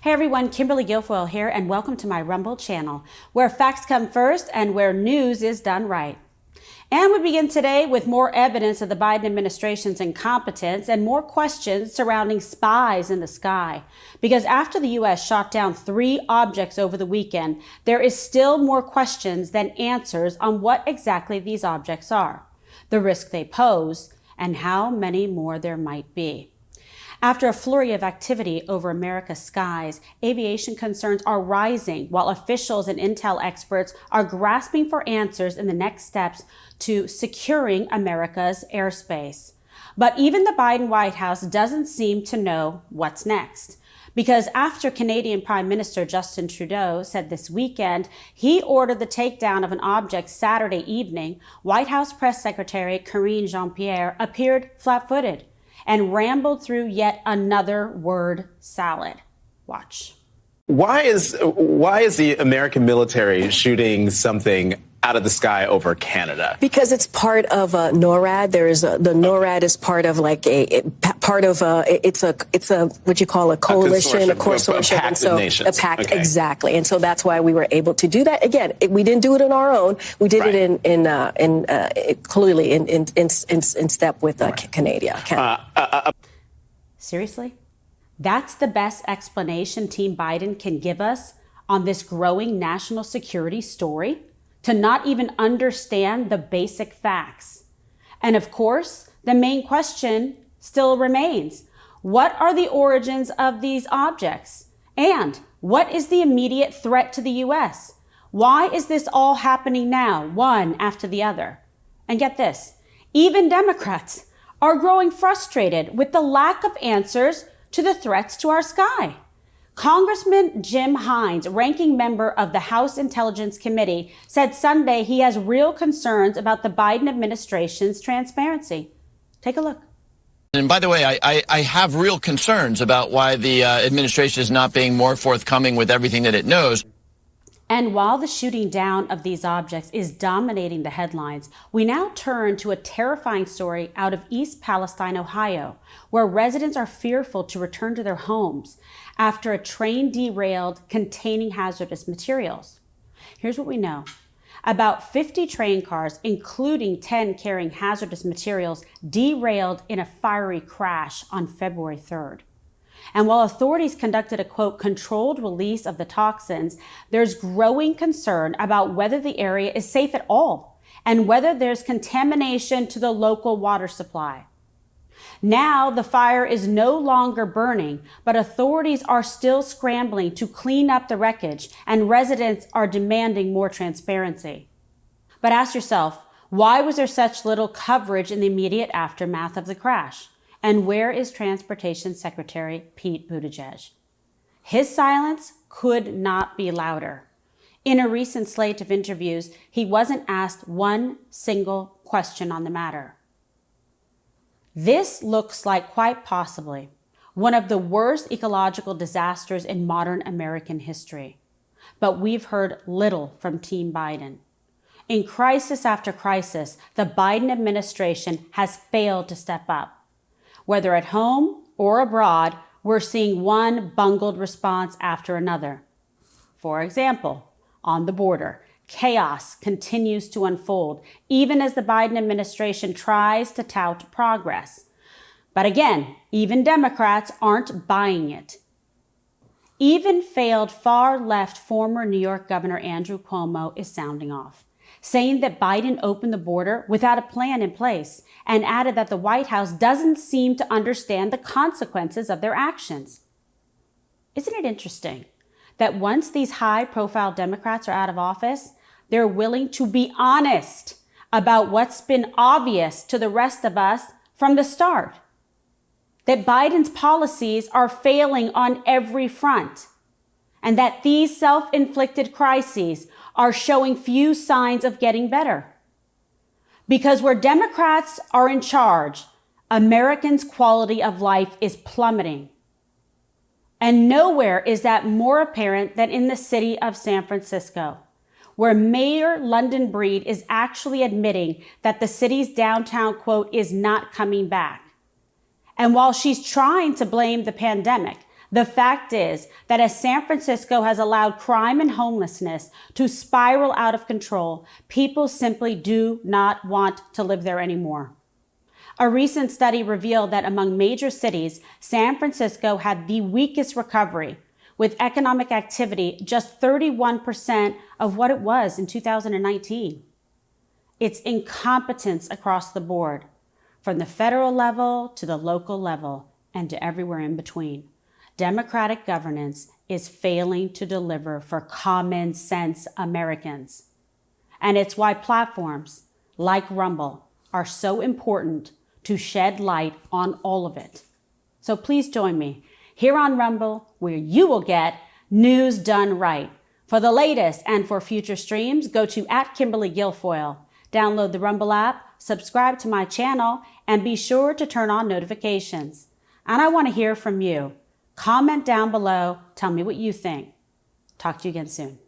Hey everyone, Kimberly Guilfoyle here, and welcome to my Rumble channel, where facts come first and where news is done right. And we begin today with more evidence of the Biden administration's incompetence and more questions surrounding spies in the sky. Because after the U.S. shot down 3 objects over the weekend, there is still more questions than answers on what exactly these objects are, the risk they pose, and how many more there might be. After a flurry of activity over America's skies, aviation concerns are rising while officials and intel experts are grasping for answers in the next steps to securing America's airspace. But even the Biden White House doesn't seem to know what's next. Because after Canadian Prime Minister Justin Trudeau said this weekend he ordered the takedown of an object Saturday evening, White House Press Secretary Karine Jean-Pierre appeared flat-footed and rambled through yet another word salad. Watch. Why is the American military shooting something out of the sky over Canada? Because it's part of NORAD. There is the NORAD is part of like it's a what you call a coalition, a consortium, a pact of nations. A pact, okay. Exactly. And so that's why we were able to do that. Again, we didn't do it on our own. We did it clearly in step with Canada. Seriously? That's the best explanation Team Biden can give us on this growing national security story? To not even understand the basic facts. And of course, the main question still remains. What are the origins of these objects? And what is the immediate threat to the U.S.? Why is this all happening now, one after the other? And get this, even Democrats are growing frustrated with the lack of answers to the threats to our sky. Congressman Jim Hines, ranking member of the House Intelligence Committee, said Sunday he has real concerns about the Biden administration's transparency. Take a look. And by the way, I have real concerns about why the administration is not being more forthcoming with everything that it knows. And while the shooting down of these objects is dominating the headlines, we now turn to a terrifying story out of East Palestine, Ohio, where residents are fearful to return to their homes after a train derailed containing hazardous materials. Here's what we know. About 50 train cars, including 10 carrying hazardous materials, derailed in a fiery crash on February 3rd. And while authorities conducted a, quote, controlled release of the toxins, there's growing concern about whether the area is safe at all and whether there's contamination to the local water supply. Now the fire is no longer burning, but authorities are still scrambling to clean up the wreckage and residents are demanding more transparency. But ask yourself, why was there such little coverage in the immediate aftermath of the crash? And where is Transportation Secretary Pete Buttigieg? His silence could not be louder. In a recent slate of interviews, he wasn't asked one single question on the matter. This looks like quite possibly one of the worst ecological disasters in modern American history. But we've heard little from Team Biden. In crisis after crisis, the Biden administration has failed to step up. Whether at home or abroad, we're seeing one bungled response after another. For example, on the border, chaos continues to unfold, even as the Biden administration tries to tout progress. But again, even Democrats aren't buying it. Even failed far-left former New York Governor Andrew Cuomo is sounding off, saying that Biden opened the border without a plan in place and added that the White House doesn't seem to understand the consequences of their actions. Isn't it interesting that once these high-profile Democrats are out of office, they're willing to be honest about what's been obvious to the rest of us from the start? That Biden's policies are failing on every front, and that these self-inflicted crises are showing few signs of getting better. Because where Democrats are in charge, Americans' quality of life is plummeting. And nowhere is that more apparent than in the city of San Francisco, where Mayor London Breed is actually admitting that the city's downtown, quote, is not coming back. And while she's trying to blame the pandemic, The fact is that as San Francisco has allowed crime and homelessness to spiral out of control, people simply do not want to live there anymore. A recent study revealed that among major cities, San Francisco had the weakest recovery, with economic activity just 31% of what it was in 2019. It's incompetence across the board, from the federal level to the local level and to everywhere in between. Democratic governance is failing to deliver for common sense Americans. And it's why platforms like Rumble are so important to shed light on all of it. So please join me here on Rumble, where you will get news done right. For the latest and for future streams, go to @KimberlyGuilfoyle. Download the Rumble app, subscribe to my channel, and be sure to turn on notifications. And I want to hear from you. Comment down below. Tell me what you think. Talk to you again soon.